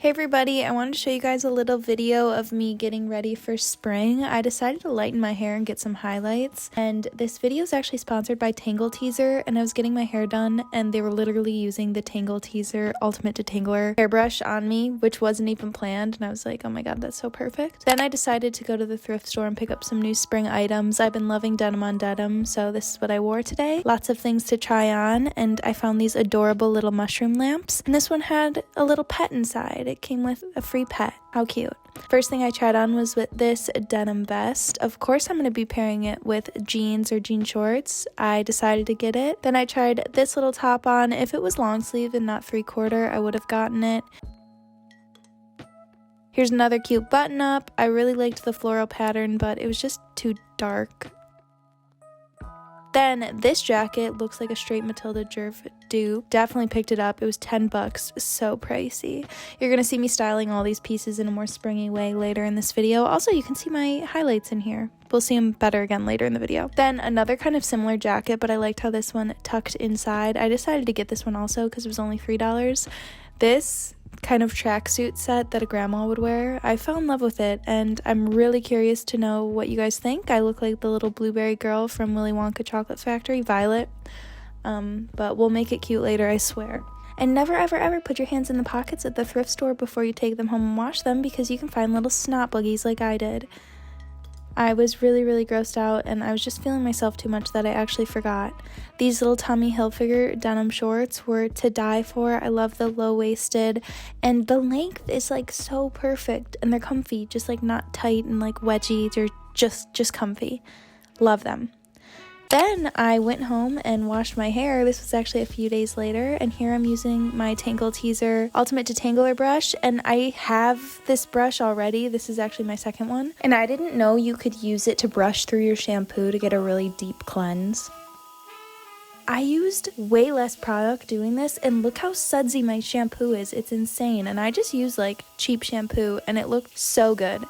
Hey everybody, I wanted to show you guys a little video of me getting ready for spring. I decided to lighten my hair and get some highlights, and this video is actually sponsored by Tangle Teezer, and I was getting my hair done and they were literally using the Tangle Teezer Ultimate Detangler hairbrush on me, which wasn't even planned, and I was like, oh my god, that's so perfect. Then I decided to go to the thrift store and pick up some new spring items. I've been loving denim on denim, so this is what I wore today. Lots of things to try on, and I found these adorable little mushroom lamps, and this one had a little pet inside. It came with a free pet. How cute. First thing I tried on was with this denim vest. Of course I'm going to be pairing it with jeans or jean shorts. I decided to get it. Then I tried this little top on. If it was long sleeve and not 3/4, I would have gotten it. Here's another cute button up. I really liked the floral pattern, but it was just too dark. Then this jacket looks like a straight Matilda Jerv dupe. Definitely picked it up. It was 10 bucks. So pricey. You're going to see me styling all these pieces in a more springy way later in this video. Also, you can see my highlights in here. We'll see them better again later in the video. Then another kind of similar jacket, but I liked how this one tucked inside. I decided to get this one also because it was only $3. This kind of tracksuit set that a grandma would wear, I fell in love with it, and I'm really curious to know what you guys think. I look like the little blueberry girl from Willy Wonka Chocolate Factory, Violet, but we'll make it cute later, I swear. And never ever ever put your hands in the pockets at the thrift store before you take them home and wash them, because you can find little snot boogies like I did. I was really grossed out, and I was just feeling myself too much that I actually forgot. These little Tommy Hilfiger denim shorts were to die for. I love the low-waisted, and the length is like so perfect, and they're comfy, just like not tight and like wedgy. They're just comfy. Love them. Then I went home and washed my hair. This was actually a few days later, and here I'm using my Tangle Teezer Ultimate Detangler brush, and I have this brush already. This is actually my second one, and I didn't know you could use it to brush through your shampoo to get a really deep cleanse. I used way less product doing this, and look how sudsy my shampoo is. It's insane, and I just used like cheap shampoo, and it looked so good.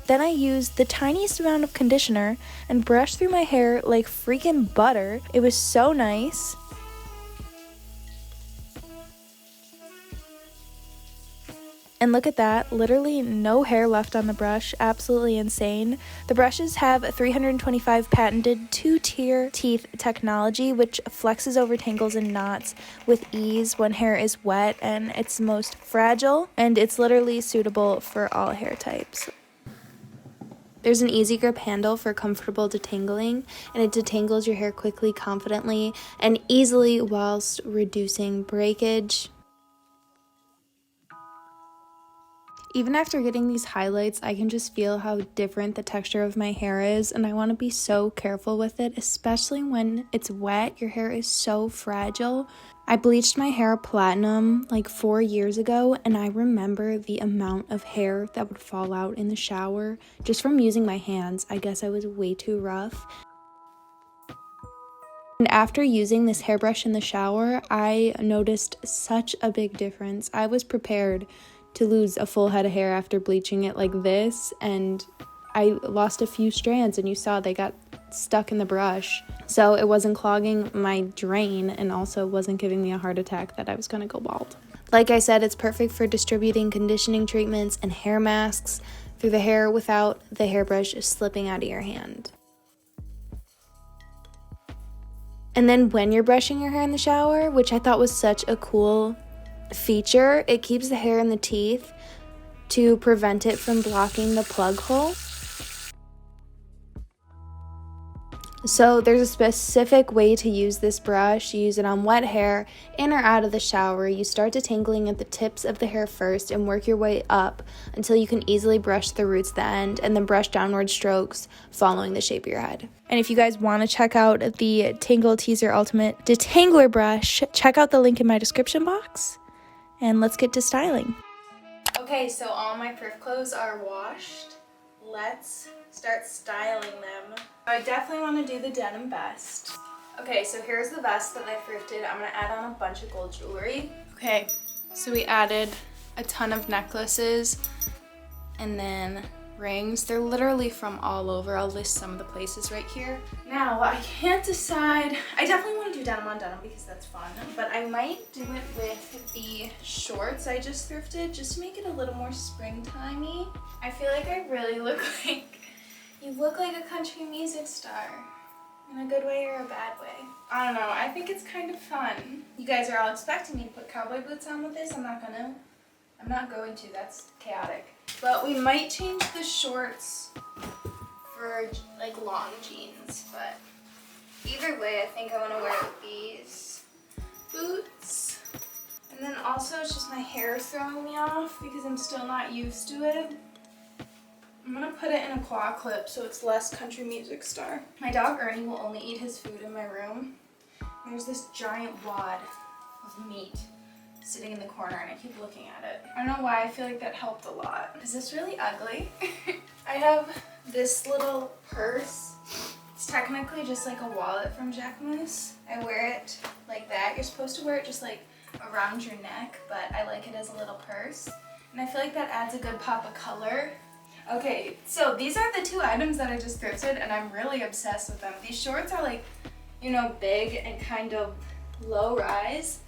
Then I used the tiniest amount of conditioner and brushed through my hair like freaking butter. It was so nice. And look at that, literally no hair left on the brush, absolutely insane. The brushes have 325 patented 2-tier teeth technology, which flexes over tangles and knots with ease when hair is wet, and it's most fragile, and it's literally suitable for all hair types. There's an easy grip handle for comfortable detangling, and it detangles your hair quickly, confidently, and easily whilst reducing breakage. Even after getting these highlights, I can just feel how different the texture of my hair is, and I want to be so careful with it, especially when it's wet. Your hair is so fragile. I bleached my hair platinum like 4 years ago, and I remember the amount of hair that would fall out in the shower just from using my hands. I guess I was way too rough. And after using this hairbrush in the shower, I noticed such a big difference. I was prepared to lose a full head of hair after bleaching it like this, and I lost a few strands, and you saw they got stuck in the brush, so it wasn't clogging my drain and also wasn't giving me a heart attack that I was gonna go bald. Like I said, it's perfect for distributing conditioning treatments and hair masks through the hair without the hairbrush slipping out of your hand. And then when you're brushing your hair in the shower, which I thought was such a cool feature, it keeps the hair in the teeth to prevent it from blocking the plug hole. So there's a specific way to use this brush. You use it on wet hair, in or out of the shower. You start detangling at the tips of the hair first and work your way up until you can easily brush the roots to the end, and then brush downward strokes following the shape of your head. And if you guys want to check out the Tangle Teezer Ultimate Detangler brush, check out the link in my description box, and let's get to styling. Okay, so all my thrift clothes are washed. Let's start styling them. I definitely want to do the denim vest. Okay, so here's the vest that I thrifted. I'm going to add on a bunch of gold jewelry. Okay, so we added a ton of necklaces, and then rings. They're literally from all over. I'll list some of the places right here. Now, I can't decide. I definitely want to do denim on denim because that's fun, but I might do it with the shorts I just thrifted just to make it a little more springtimey. I feel like I really look like, you look like a country music star. In a good way or a bad way. I don't know, I think it's kind of fun. You guys are all expecting me to put cowboy boots on with this. I'm not going to, that's chaotic. But we might change the shorts for like long jeans, but either way I think I want to wear these boots. And then also it's just my hair is throwing me off because I'm still not used to it. I'm gonna put it in a claw clip so it's less country music star. My dog Ernie will only eat his food in my room. There's this giant wad of meat sitting in the corner and I keep looking at it. I don't know why, I feel like that helped a lot. Is this really ugly? I have this little purse. It's technically just like a wallet from Jacquemus. I wear it like that. You're supposed to wear it just like around your neck, but I like it as a little purse. And I feel like that adds a good pop of color. Okay, so these are the two items that I just thrifted and I'm really obsessed with them. These shorts are like, you know, big and kind of low rise,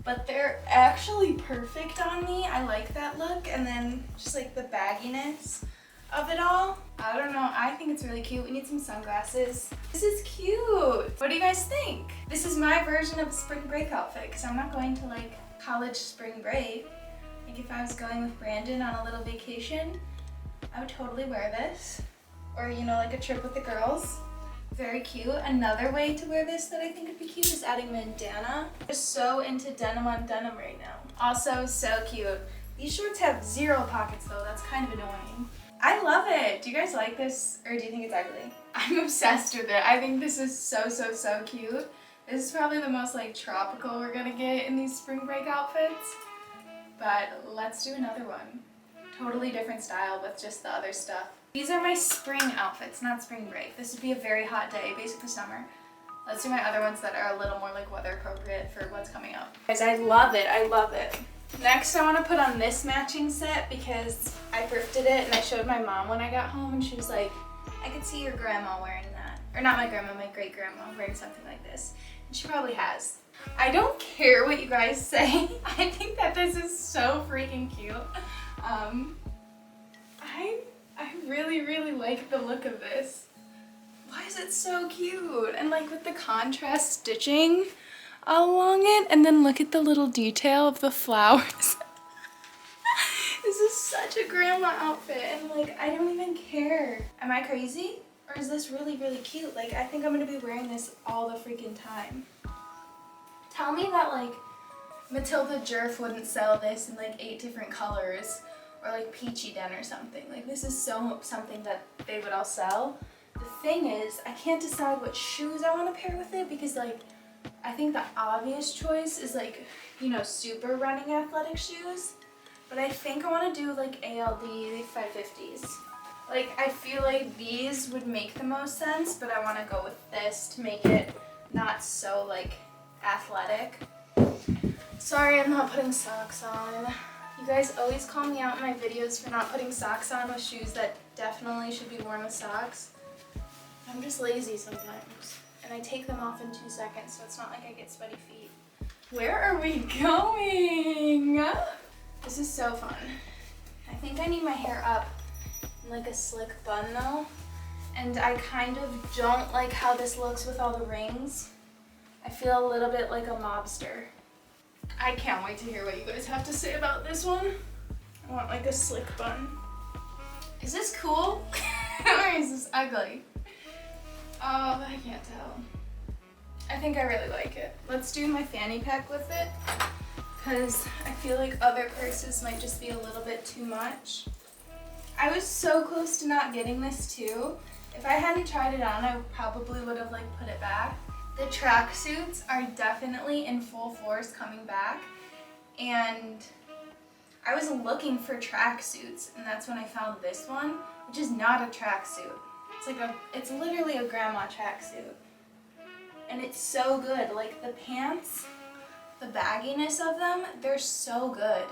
but they're actually perfect on me. I like that look. And then just like the bagginess of it all. I don't know, I think it's really cute. We need some sunglasses. This is cute. What do you guys think? This is my version of a spring break outfit because I'm not going to like college spring break. Like if I was going with Brandon on a little vacation, I would totally wear this, or you know, like a trip with the girls. Very cute. Another way to wear this that I think would be cute is adding bandana. I'm just so into denim on denim right now. Also so cute. These shorts have 0 pockets though, that's kind of annoying. I love it. Do you guys like this or do you think it's ugly? I'm obsessed with it. I think this is so cute. This is probably the most like tropical we're gonna get in these spring break outfits, but let's do another one. Totally different style with just the other stuff. These are my spring outfits, not spring break. This would be a very hot day, basically summer. Let's do my other ones that are a little more like weather appropriate for what's coming up. Guys, I love it, I love it. Next, I want to put on this matching set because I thrifted it and I showed my mom when I got home and she was like, I could see your grandma wearing that. Or not my grandma, my great grandma wearing something like this. And she probably has. I don't care what you guys say. I think that this is so freaking cute. I really like the look of this. Why is it so cute? And like with the contrast stitching along it, and then look at the little detail of the flowers. This is such a grandma outfit and like I don't even care. Am I crazy? Or is this really cute? Like I think I'm gonna be wearing this all the freaking time. Tell me that like Matilda Jerf wouldn't sell this in like 8 different colors, or like peachy den or something. Like this is so something that they would all sell. The thing is, I can't decide what shoes I want to pair with it because like I think the obvious choice is like, you know, super running athletic shoes. But I think I want to do like ALD 550s. Like I feel like these would make the most sense, but I want to go with this to make it not so like athletic. Sorry, I'm not putting socks on. You guys always call me out in my videos for not putting socks on with shoes that definitely should be worn with socks. I'm just lazy sometimes. And I take them off in 2 seconds, so it's not like I get sweaty feet. Where are we going? This is so fun. I think I need my hair up in like a slick bun though. And I kind of don't like how this looks with all the rings. I feel a little bit like a mobster. I can't wait to hear what you guys have to say about this one. I want like a slick bun. Is this cool? Or is this ugly? Oh, I can't tell. I think I really like it. Let's do my fanny pack with it because I feel like other purses might just be a little bit too much. I was so close to not getting this too. If I hadn't tried it on, I probably would have like put it back. The tracksuits are definitely in full force coming back, and I was looking for tracksuits, and that's when I found this one, which is not a tracksuit. It's literally a grandma tracksuit, and it's so good. Like the pants, the bagginess of them, they're so good.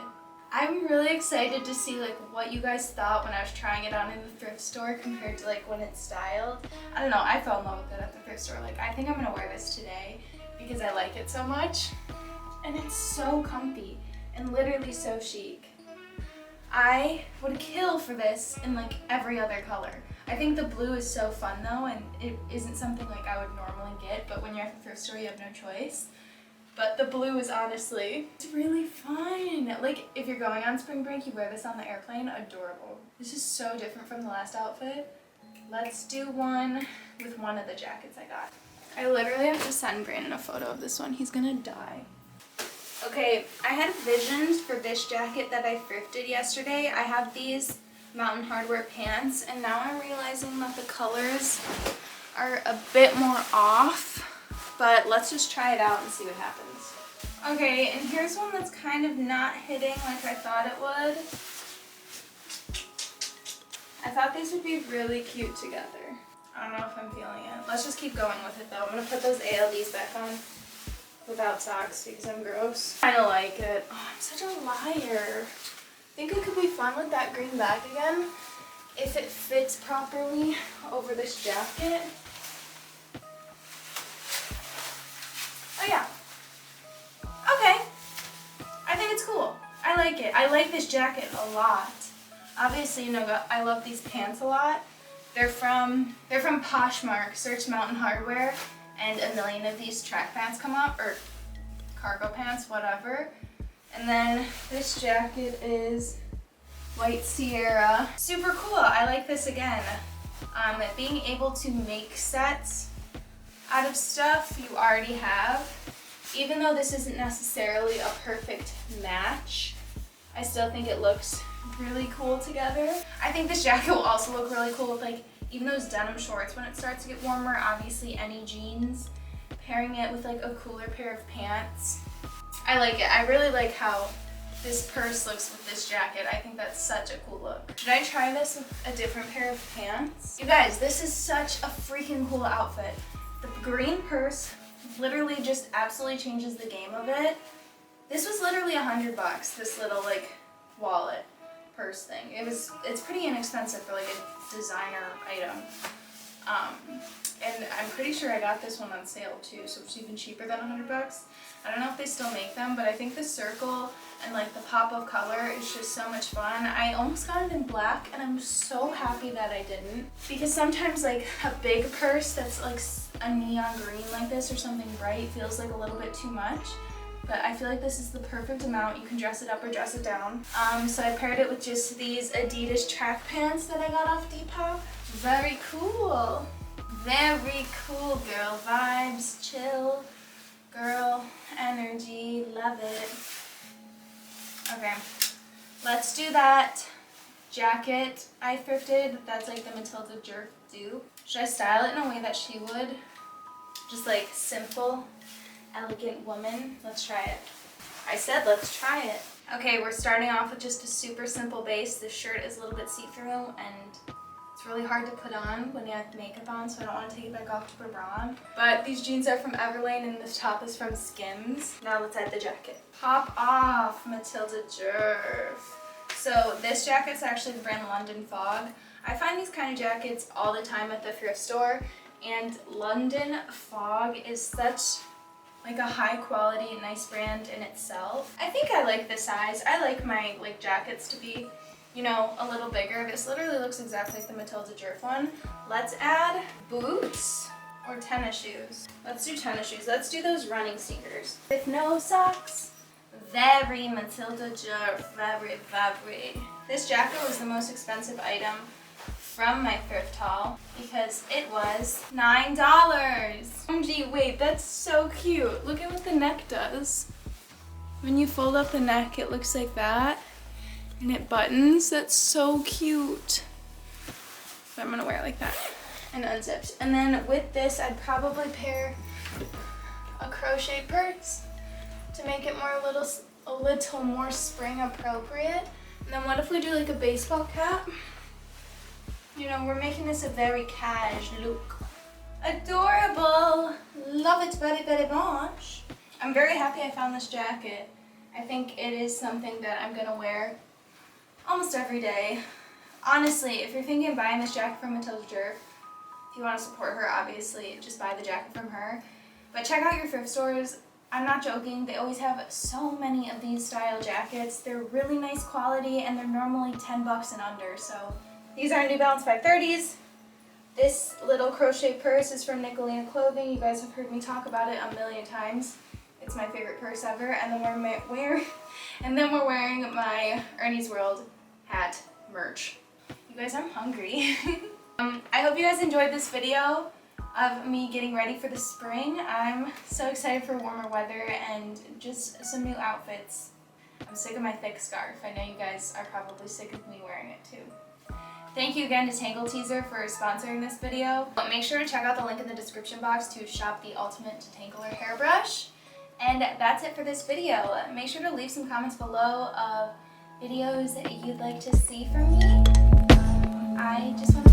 I'm really excited to see like what you guys thought when I was trying it on in the thrift store compared to like when it's styled. I don't know, I fell in love with it at the thrift store. Like I think I'm gonna wear this today because I like it so much. And it's so comfy and literally so chic. I would kill for this in like every other color. I think the blue is so fun though, and it isn't something like I would normally get, but when you're at the thrift store you have no choice. But the blue is honestly, it's really fun. Like if you're going on spring break, you wear this on the airplane, adorable. This is so different from the last outfit. Let's do one with one of the jackets I got. I literally have to send Brandon a photo of this one. He's gonna die. Okay, I had visions for this jacket that I thrifted yesterday. I have these Mountain Hardwear pants, and now I'm realizing that the colors are a bit more off, but let's just try it out and see what happens. Okay, and here's one that's kind of not hitting like I thought it would. I thought these would be really cute together. I don't know if I'm feeling it. Let's just keep going with it though. I'm gonna put those ALDs back on without socks because I'm gross. I kinda like it. Oh, I'm such a liar. I think it could be fun with that green bag again if it fits properly over this jacket. Oh yeah. Okay. I think it's cool. I like it. I like this jacket a lot. Obviously, you know, I love these pants a lot. They're from Poshmark. Search Mountain Hardwear, and a million of these track pants come up, or cargo pants, whatever. And then this jacket is White Sierra. Super cool. I like this again. Being able to make sets out of stuff you already have, even though this isn't necessarily a perfect match, I still think it looks really cool together. I think this jacket will also look really cool with like even those denim shorts when it starts to get warmer. Obviously any jeans, pairing it with like a cooler pair of pants. I like it. I really like how this purse looks with this jacket. I think that's such a cool look. Should I try this with a different pair of pants? You guys, this is such a freaking cool outfit. The green purse literally just absolutely changes the game of it. This was literally $100, this little like wallet purse thing. It's pretty inexpensive for like a designer item. And I'm pretty sure I got this one on sale too, so it's even cheaper than $100. I don't know if they still make them, but I think the circle and like the pop of color is just so much fun. I almost got it in black, and I'm so happy that I didn't, because sometimes like a big purse that's like a neon green like this or something bright feels like a little bit too much. But I feel like this is the perfect amount. You can dress it up or dress it down. So I paired it with just these Adidas track pants that I got off Depop. Very cool. Very cool, girl vibes, chill, girl energy, love it. Okay, let's do that jacket I thrifted. That's like the Matilda Jerk dupe. Should I style it in a way that she would? Just like simple, elegant woman. Let's try it. I said let's try it. Okay, we're starting off with just a super simple base. This shirt is a little bit see-through and it's really hard to put on when you have makeup on, so I don't want to take it back off to put a bra on. But these jeans are from Everlane and this top is from Skims. Now let's add the jacket. Pop off, Matilda Jerf. So this jacket's actually the brand London Fog. I find these kind of jackets all the time at the thrift store, and London Fog is such like a high quality, nice brand in itself. I think I like the size. I like my like jackets to be, you know, a little bigger. This literally looks exactly like the Matilda Jerf one. Let's add boots or tennis shoes. Let's do tennis shoes. Let's do those running sneakers. With no socks. Very Matilda Jerf, very, very. This jacket was the most expensive item from my thrift haul because it was $9. OMG, wait, that's so cute. Look at what the neck does. When you fold up the neck, it looks like that. And it buttons. That's so cute. So I'm gonna wear it like that and unzipped. And then with this, I'd probably pair a crochet purse to make it more a little more spring appropriate. And then what if we do like a baseball cap? You know, we're making this a very cash look. Adorable. Love it very, very much. I'm very happy I found this jacket. I I think it is something that I'm gonna wear almost every day. Honestly, if you're thinking of buying this jacket from Matilda Jerv, if you want to support her, obviously, just buy the jacket from her. But check out your thrift stores. I'm not joking, they always have so many of these style jackets. They're really nice quality and they're normally 10 bucks and under. So these are New Balance 530s. This little crochet purse is from Nicolina Clothing. You guys have heard me talk about it a million times. It's my favorite purse ever. And then we're wearing my Ernie's World hat merch. You guys, I'm hungry. I hope you guys enjoyed this video of me getting ready for the spring. I'm so excited for warmer weather and just some new outfits. I'm sick of my thick scarf. I know you guys are probably sick of me wearing it too. Thank you again to Tangle Teaser for sponsoring this video. Make sure to check out the link in the description box to shop the Ultimate Detangler hairbrush. And that's it for this video. Make sure to leave some comments below of videos that you'd like to see from me. I just want to